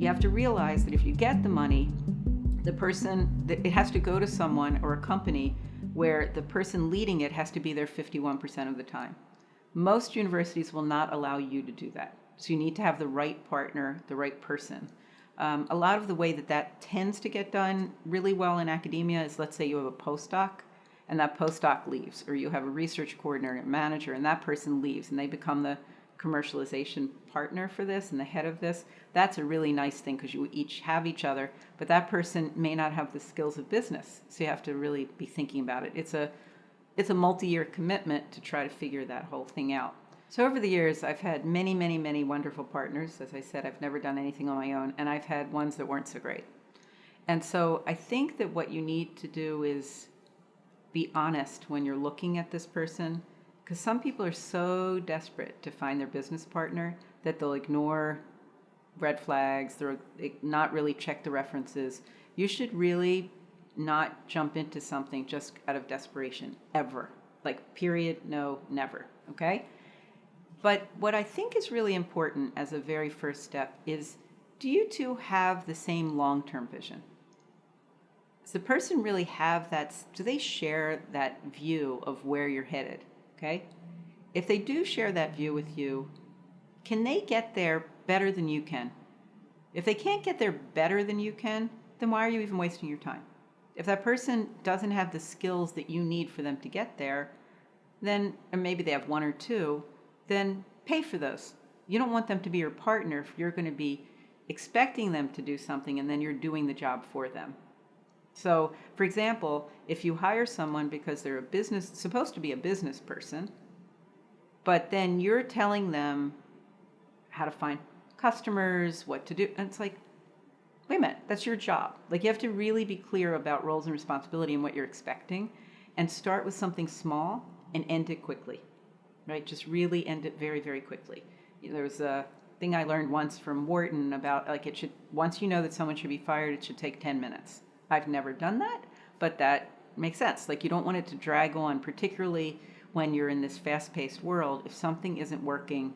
have to realize that if you get the money, it has to go to someone or a company where the person leading it has to be there 51% of the time. Most universities will not allow you to do that. So you need to have the right partner, the right person. A lot of the way that tends to get done really well in academia is, let's say you have a postdoc and that postdoc leaves, or you have a research coordinator, manager, and that person leaves and they become the commercialization partner for this and the head of this. That's a really nice thing because you each have each other, but that person may not have the skills of business. So you have to really be thinking about it. It's a multi-year commitment to try to figure that whole thing out. So over the years, I've had many, many, many wonderful partners. As I said, I've never done anything on my own, and I've had ones that weren't so great. And so I think that what you need to do is be honest when you're looking at this person, because some people are so desperate to find their business partner that they'll ignore red flags, they'll not really check the references. You should really not jump into something just out of desperation, ever. Like, period, no, never, okay? But what I think is really important as a very first step is, do you two have the same long-term vision? Does the person really have that, do they share that view of where you're headed, okay? If they do share that view with you, can they get there better than you can? If they can't get there better than you can, then why are you even wasting your time? If that person doesn't have the skills that you need for them to get there, then, or maybe they have one or two, then pay for those. You don't want them to be your partner if you're going to be expecting them to do something and then you're doing the job for them. So, for example, if you hire someone because they're supposed to be a business person, but then you're telling them how to find customers, what to do, and it's like, wait a minute, that's your job. Like, you have to really be clear about roles and responsibility and what you're expecting, and start with something small and end it quickly, right? Just really end it very, very quickly. There was a thing I learned once from Wharton about, like, once you know that someone should be fired, it should take 10 minutes. I've never done that, but that makes sense. Like, you don't want it to drag on, particularly when you're in this fast-paced world. If something isn't working,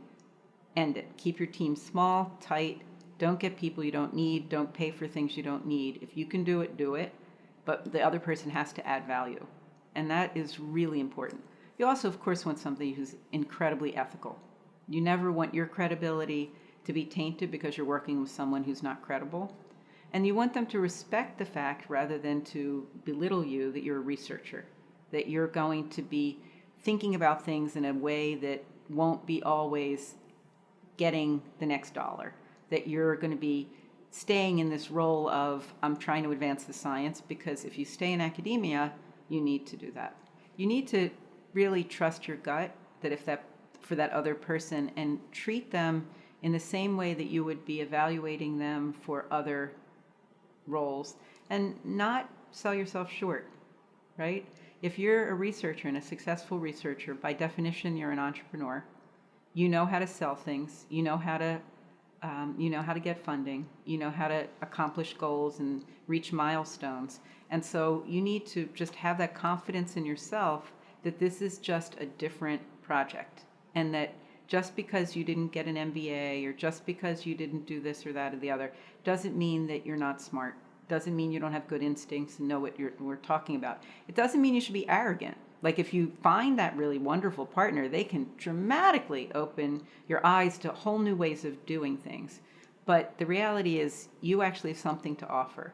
end it. Keep your team small, tight. Don't get people you don't need. Don't pay for things you don't need. If you can do it, do it. But the other person has to add value. And that is really important. You also, of course, want somebody who's incredibly ethical. You never want your credibility to be tainted because you're working with someone who's not credible. And you want them to respect the fact, rather than to belittle you, that you're a researcher, that you're going to be thinking about things in a way that won't be always getting the next dollar, that you're going to be staying in this role of, I'm trying to advance the science, because if you stay in academia, you need to do that. You need to really trust your gut for that other person, and treat them in the same way that you would be evaluating them for other roles, and not sell yourself short, right? If you're a researcher and a successful researcher, by definition, you're an entrepreneur. You know how to sell things. You know how to get funding. You know how to accomplish goals and reach milestones. And so you need to just have that confidence in yourself that this is just a different project, and that just because you didn't get an MBA, or just because you didn't do this or that or the other, doesn't mean that you're not smart. Doesn't mean you don't have good instincts and know what we're talking about. It doesn't mean you should be arrogant. Like, if you find that really wonderful partner, they can dramatically open your eyes to whole new ways of doing things. But the reality is, you actually have something to offer.